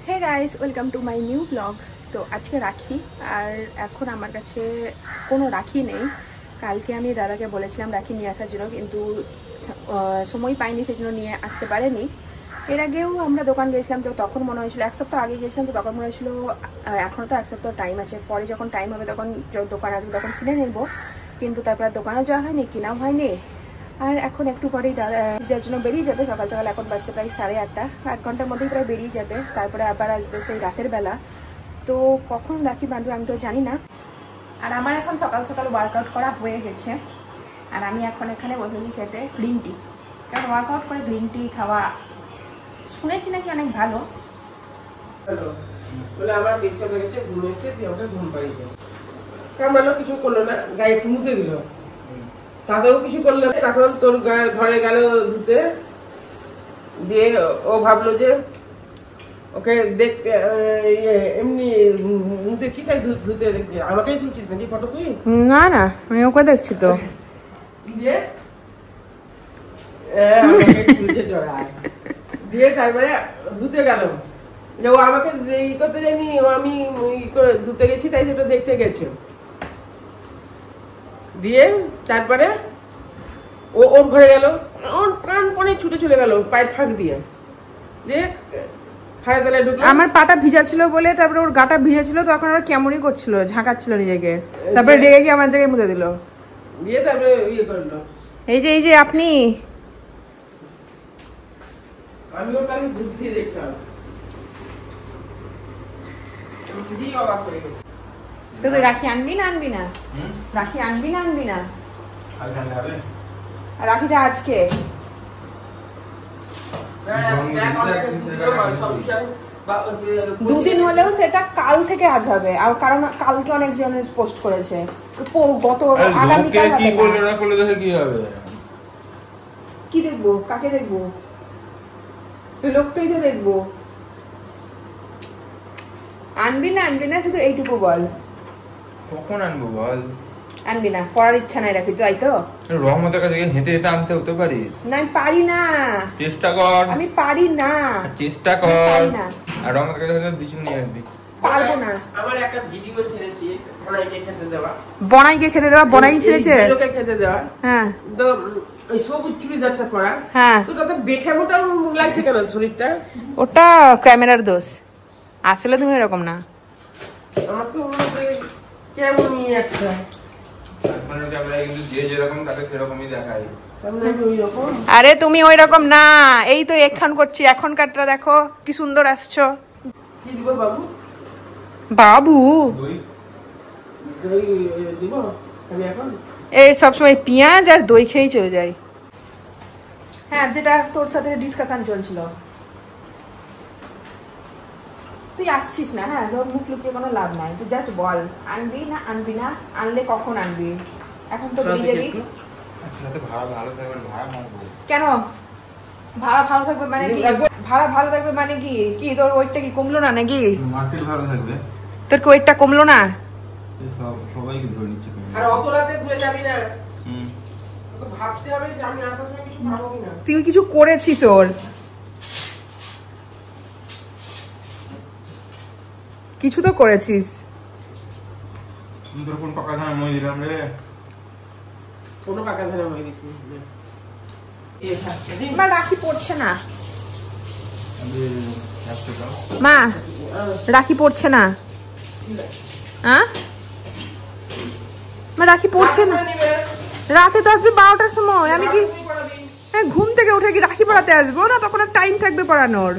Hey guys, welcome to my new blog. তো আজকে রাখি, আর এখন আমার কাছে কোনো রাখি নেই। কালকে আমি দাদাকে বলেছিলাম রাখি নিয়ে আসার জন্য, কিন্তু সময় পাইনি, সেই জন্য নিয়ে আসতে পারেনি। এর আগেও আমরা দোকান গিয়েছিলাম, তো তখন মনে হয়েছিল, এক সপ্তাহ আগে গিয়েছিলাম, তো তখন মনে হয়েছিল এখনও তো এক সপ্তাহ টাইম আছে, পরে যখন টাইম হবে তখন দোকান আসবে তখন কিনে নেবো। কিন্তু তারপর দোকানেও যাওয়া হয়নি, কেনাও হয়নি। আর এখন একটু পরেই দাদা যার জন্য বেরিয়ে যাবে সকাল সকাল। এখন বাজছে প্রায় 8:30, 1 ঘন্টার মধ্যেই প্রায় বেরিয়ে যাবে। তারপরে আবার আসবে সেই রাতের বেলা। তো কখন রাখি বাঁধবে আমি তো জানি না। আর আমার এখন সকাল সকাল ওয়ার্কআউট করা হয়ে গেছে, আর আমি এখন এখানে বসেছি খেতে গ্রিন টি। কারণ ওয়ার্কআউট করে গ্রিন টি খাওয়া শুনেছি নাকি অনেক ভালো। বলে আমার ইচ্ছা লেগেছে, ঘুম এসছে, তুই আমাকে ঘুম পাড়িয়ে দে। কামড়ালো, কিছু করলো না, গায়ে মুতে দিল, তাতেও কিছু করলো না। তখন তোর গায়ে ধরে গেল ধুতে, দিয়ে ও ভাবলো যে ওকে দেখতে এমনি দেখছি, তাই ধুতে দেখছি। আমাকেই তুলছিস নাকি ফটো তুই? না না, আমি ওকে দেখছি তো। দিয়ে দিয়ে তারপরে ধুতে গেল, যে ও আমাকে ই করতে যায়নি, ও আমি ধুতে গেছি তাই সেটা দেখতে গেছে। দিয়ে তারপরে ও ওর ঘরে গেল, ওর প্রাণপণে ছুটে চলে গেল পায়ের ফাঁক দিয়ে, যে খাড়ে তলায় ঢুকলো। আমার পাটা ভিজা ছিল বলে, তারপরে ওর গাটা ভিজা ছিল, তখন ওর কেমনই করছিল, ঝাঁকাচ্ছিল নিজেকে। তারপরে রেগে গিয়ে আমার জায়গায় মুতে দিল। দিয়ে তারপরে ইয়ে করলো, এই যে আপনি, আমি ওর কাছে বুদ্ধি দেখলাম, বুঝি অবাক হয়ে গেছে। তোকে রাখি আনবি না আনবি না? রাখি আনবি না আনবি না? রাখিটা আজকে দুদিন হলেও সেটা কাল থেকে আজ হবে। আর কারণ কালকে অনেকজন পোস্ট করেছে, গত আগামীকাল কি করলে না করলে দেখে কি হবে? কি দেখবো? কাকে দেখবো? লোককেই তো দেখবো। আনবি না আনবি না শুধু এইটুকু বল। কখন আনবো বল? আনবি না, পড়ার ইচ্ছা নাই রাখি, তাই তো? রহমতের কাছে হেঁটে হেঁটে আনতে হতে পারিস না, আমি পারি না। চেষ্টা কর। আমি পারি না। চেষ্টা কর। আর রহমতের কাছে বিছুন নিয়ে আসবি। পারবো না। আমার একটা ভিডিও ছেড়েছি বনাইকে খেতে দেওয়া। বনাইকে খেতে দেওয়া? বনাই ছেড়েছে লোকে খেতে দেওয়া। হ্যাঁ, তো ওই সবুজ চুড়িদারটা পরা। হ্যাঁ, তো তাতে বেঠা মোটা লাগছে কেন শরীরটা? ওটা ক্যামেরার দোষ, আসলে তুমি এরকম না। আমার তো মনে হয় কেমনই একটা, মানে ক্যামেরায় কিন্তু যে যেরকম তাকে সেরকমই দেখায়। আরে তুমি ওই রকম না, এই তো এখন করছি, এখনকারটা দেখো কি সুন্দর আসছো। কি দিব বাবু? বাবু দই দই দিব আমি এখন। এই সবসময় পেঁয়াজ আর দই খেয়েই চলে যাই। হ্যাঁ, যেটা তোর সাথে ডিসকাশন চলছিল, তুই আসছিস না। হ্যাঁ, তোর মুখ লুকিয়ে কোনো লাভ নাই, তুই জাস্ট বল আনবি না আনবি না, আনলে কখন আনবি? এখন তো বেরিয়ে যাবি। ভাড়া ভালো থাকবে, ভাড়া মারবো কেন? ভাড়া ভালো থাকবে মানে কি? ভাড়া ভালো থাকবে মানে কি? কি তোর ওয়েটটা কি কমলো না নাকি? মার্কেট ভালো থাকবে। তোর কি ওয়েটটা কমলো না? সবাইকে ধরে নিচ্ছে। আর অত রাতে তুই যাবি না, তোকে ভাবতে হবে যে আমি আর কাছে কিছু পাবো কিনা। তুই কিছু করেছিস ওর? কিছু তো করেছিস। তোর কোন পাকা ধান মই দিলাম রে? কোনো পাকা ধান মই দিছি মা? রাখি পড়ছে না মা, রাখি পড়ছে না। হ্যাঁ মা, রাখি পড়ছে না। রাতে তো আসবে 12টার সময়। আমি কি ঘুম থেকে উঠে কি রাখি পড়াতে আসবো না? তখন আর টাইম থাকবে পড়ানোর।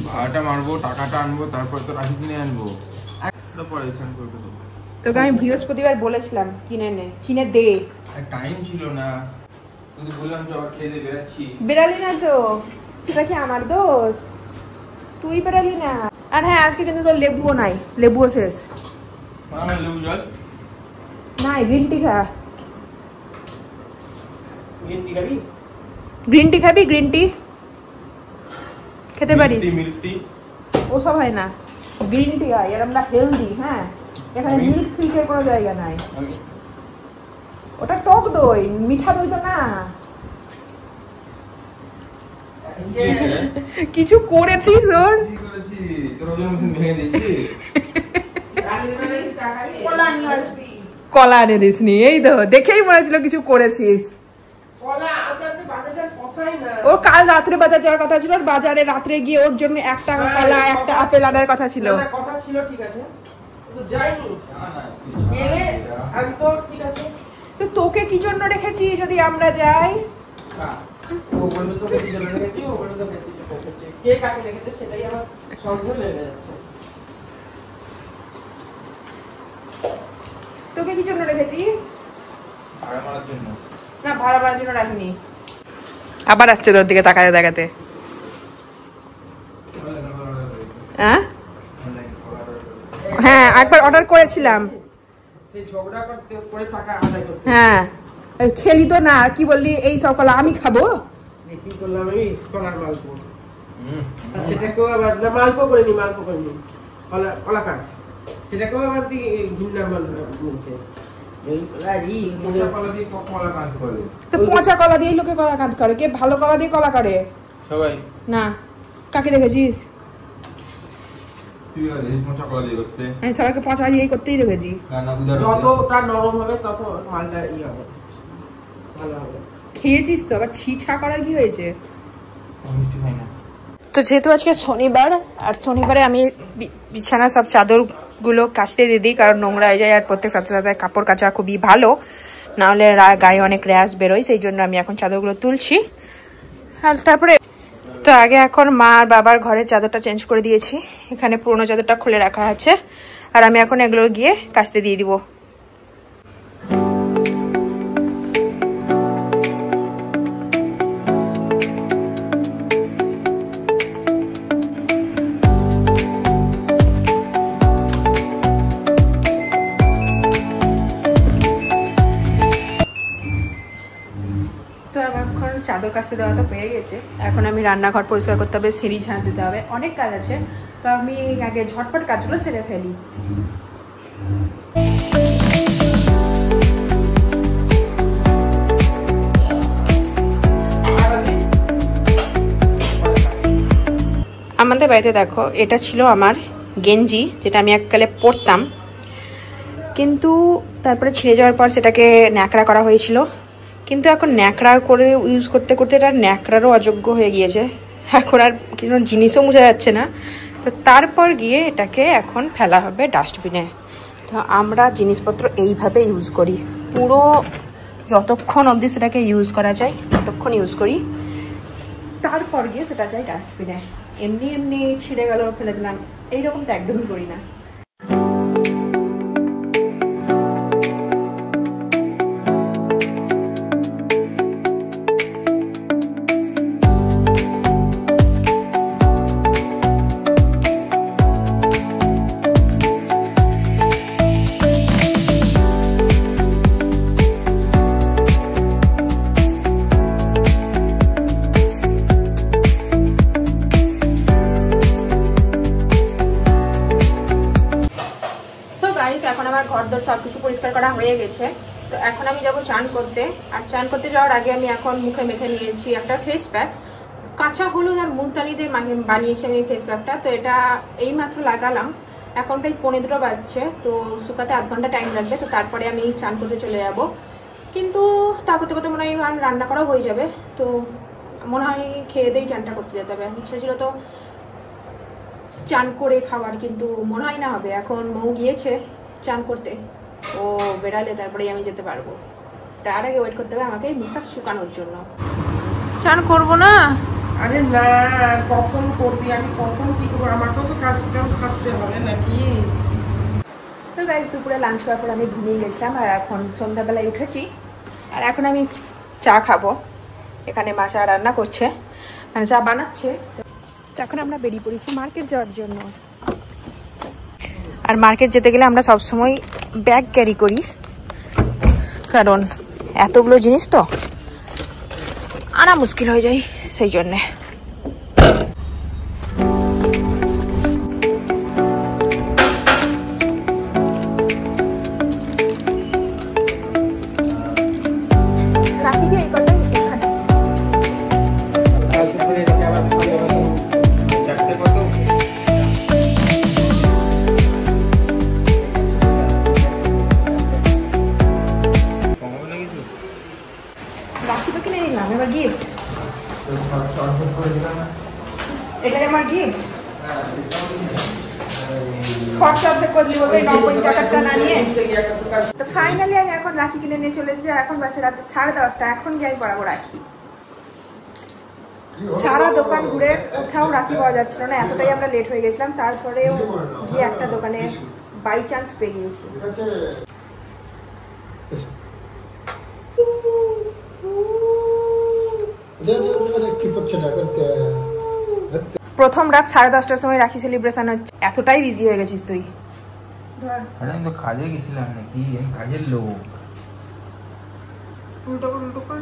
ভাড়াটা মারবো, টাকাটা আনবো, তারপর তো রাখি কিনে আনবো। তোকে আমি বৃহস্পতিবার বলেছিলাম কিনে দে। টাইম ছিল না, তুই বললাম যে আবার খেয়ে বেরাচ্ছি। বেরালি না তো, সেটা কি আমার দোষ? তুই বেরালি না। আর হ্যাঁ, আজকে কিন্তু তোর লেবুও নাই, লেবুও শেষ। লেবু জল নাই, গ্রিন টি খা। গ্রিন টি খাবি? গ্রিন টি খাবি? গ্রিন টি খেতে পারিস? মিল্ক টি ওসব হয় না, গ্রিন টি হয়, আর আমরা হেলদি। হ্যাঁ, এখানে মিল্ক ফিল্কের কোনো জায়গা নাই। ওটা টক দই, মিঠা দই তো না। কিছু করেছিস ওর? কি করেছি? তোর ওজন মেশিন ভেঙে দিয়েছি। কলা এনে দিসনি? এই তো দেখেই মনে হচ্ছিল কিছু করেছিস। ওর কাল রাত্রে বাজার যাওয়ার কথা ছিল, বাজারে রাত্রে গিয়ে ওর জন্য একটা কলা একটা আপেল আনার কথা ছিল। কথা ছিল, ঠিক আছে, তো যাইনি। গেলে আমি তো ঠিক আছে। তো তোকে কি জন্য রেখেছি যদি আমরা যাই? ও বলবে তোকে কি জন্য রেখেছি, ও বলবে তোকে কি জন্য রেখেছি, কে কাকে রেখেছে সেটাই আমার সন্দেহ লেগে যাচ্ছে। তোকে কি জন্য রেখেছি? ভাড়া মারার জন্য। না, ভাড়া মারার জন্য রাখিনি। আবার আসছে তোর দিকে তাকাতে তাকাতে। হ্যাঁ হ্যাঁ, একবার অর্ডার করেছিলাম। সেই ঝগড়া করতে করে টাকা আদায় করতে। হ্যাঁ, খেলি তো না, কি বললি এই সব কলা আমি খাবো? কি করলাম আমি? কলার মালপো। সেটাকেও আবার না, মালপো করিনি, মালপো করিনি, কলা কাঠ। সেটাকেও আবার ঘিন্না বলছে। পচা কলা দিয়ে লোকে কলা কাঁদ করে, কে ভালো কলা দিয়ে কলা করে? সবাই না। কাকে দেখেছিস? আমি সবাইকে পচা দিয়ে করতেই দেখেছি। যতটা নরম হবে তত মালটা হবে, ভালো হবে। খেয়েছিস তো, আবার ছিছা করার কি হয়েছে? তো যেহেতু আজকে শনিবার, আর শনিবারে আমি বিছানা সব চাদরগুলো কাচতে দিয়ে দিই, কারণ নোংরা হয়ে যায়। আর প্রত্যেক সপ্তাহে সপ্তাহে কাপড় কাচা খুবই ভালো, নাহলে গায়ে অনেক র্যাশ বেরোয়। সেই জন্য আমি এখন চাদরগুলো তুলছি। আর তারপরে তো আগে এখন মা আর বাবার ঘরের চাদরটা চেঞ্জ করে দিয়েছি, এখানে পুরোনো চাদরটা খুলে রাখা আছে। আর আমি এখন এগুলো গিয়ে কাচতে দিয়ে দিব। চাদর কাচতে দেওয়া তো হয়ে গেছে, এখন আমি রান্নাঘর পরিষ্কার করতে হবে, সিঁড়ি ঝাঁট দিতে হবে, অনেক কাজ আছে। তো আমি আগে ঝটপট কাজগুলো সেরে ফেলি। আমাদের বাড়িতে দেখো, এটা ছিল আমার গেঞ্জি, যেটা আমি এককালে পরতাম, কিন্তু তারপরে ছিঁড়ে যাওয়ার পর সেটাকে ন্যাকড়া করা হয়েছিল। কিন্তু এখন ন্যাকড়া করে ইউজ করতে করতে এটা ন্যাকড়ারও অযোগ্য হয়ে গিয়েছে, এখন আর কোনো জিনিসও মুছা যাচ্ছে না। তো তারপর গিয়ে এটাকে এখন ফেলা হবে ডাস্টবিনে। তো আমরা জিনিসপত্র এইভাবে ইউজ করি, পুরো যতক্ষণ অবধি সেটাকে ইউজ করা যায় ততক্ষণ ইউজ করি, তারপর গিয়ে সেটা যায় ডাস্টবিনে। এমনি এমনি ছিঁড়ে গেল ফেলে দিলাম, এইরকম তো একদমই করি না। এখন আমার ঘরদোর সবকিছু পরিষ্কার করা হয়ে গেছে। তো এখন আমি যাবো চান করতে। আর চান করতে যাওয়ার আগে আমি এখন মুখে মেখে নিয়েছি একটা ফেস প্যাক, কাঁচা হলুদ আর মুলতানি দিয়ে বানিয়েছি আমি ফেস প্যাকটা। তো এটা এইমাত্র লাগালাম, এখন প্রায় 2:15 বাজছে, তো শুকাতে আধ ঘন্টা টাইম লাগবে। তো তারপরে আমি চান করতে চলে যাব, কিন্তু তা করতে করতে মনে হয় আমার রান্না করাও হয়ে যাবে। তো মনে হয় খেয়ে দিয়েই চানটা করতে যেতে হবে। ইচ্ছা ছিল তো চান করে খাবার, কিন্তু মনে হয় না হবে। এখন মৌ গিয়েছে চান করতে, ও বেড়ালে তারপরেই আমি যেতে পারবো। তার আগে ওয়েট করতে হবে আমাকে মুখটা শুকানোর জন্য। চান করবো না? আরে না, কখন করবি? আমি কখন কি করবো? আমাকেও তো কাজ থাকতে হবে নাকি? তো গাইস, দুপুরে লাঞ্চ করার পর আমি ঘুমিয়ে গেছিলাম, আর এখন সন্ধ্যাবেলায় উঠেছি। আর এখন আমি চা খাবো। এখানে মা চা রান্না করছে, মানে চা বানাচ্ছে। তো এখন আমরা বেরিয়ে পড়েছি মার্কেট যাওয়ার জন্য। আর মার্কেট যেতে গেলে আমরা সবসময় ব্যাগ ক্যারি করি, কারণ এতগুলো জিনিস তো আনা মুশকিল হয়ে যায়, সেই জন্যে। রাখি গিয়ে এই কথা এটাই আমার গিফট। খরচা অর্ধেক করে দিব 90 টাকাটা না নিয়ে। তো ফাইনালি আমি এখন রাখি কিনে নিয়ে চলে এসেছি। এখন বাসে রাত 10:30। এখন গিয়ে পড়াবো রাখি। সারা দোকান ঘুরে কোথাও রাখি পাওয়া যাচ্ছিল না, এতটাই আমরা লেট হয়ে গেছিলাম। তারপরেও গিয়ে একটা দোকানে বাই চান্স পেয়ে গিয়েছি। প্রথম রাত 10:30টার সময় রাখি সেলিব্রেশন হচ্ছে। এতটাই বিজি হয়ে গেছিস তুই? আমি তো কাজে গেছিলাম নাকি, আমি কাজের লোক। উল্টো কর, উল্টো কর।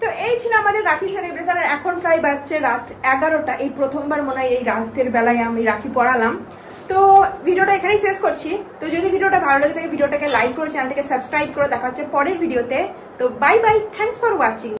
তো এই ছিল আমাদের রাখি সেলিব্রেশন। এখন প্রায় বাজছে রাত 11টা। এই প্রথমবার মনে হয় এই রাতের বেলায় আমি রাখি পড়ালাম। তো ভিডিওটা এখানেই শেষ করছি। তো যদি ভিডিওটা ভালো লাগে থাকে ভিডিওটাকে লাইক করে চ্যানেলটাকে সাবস্ক্রাইব করে দেখা হচ্ছে পরের ভিডিওতে। তো bye bye, thanks for watching.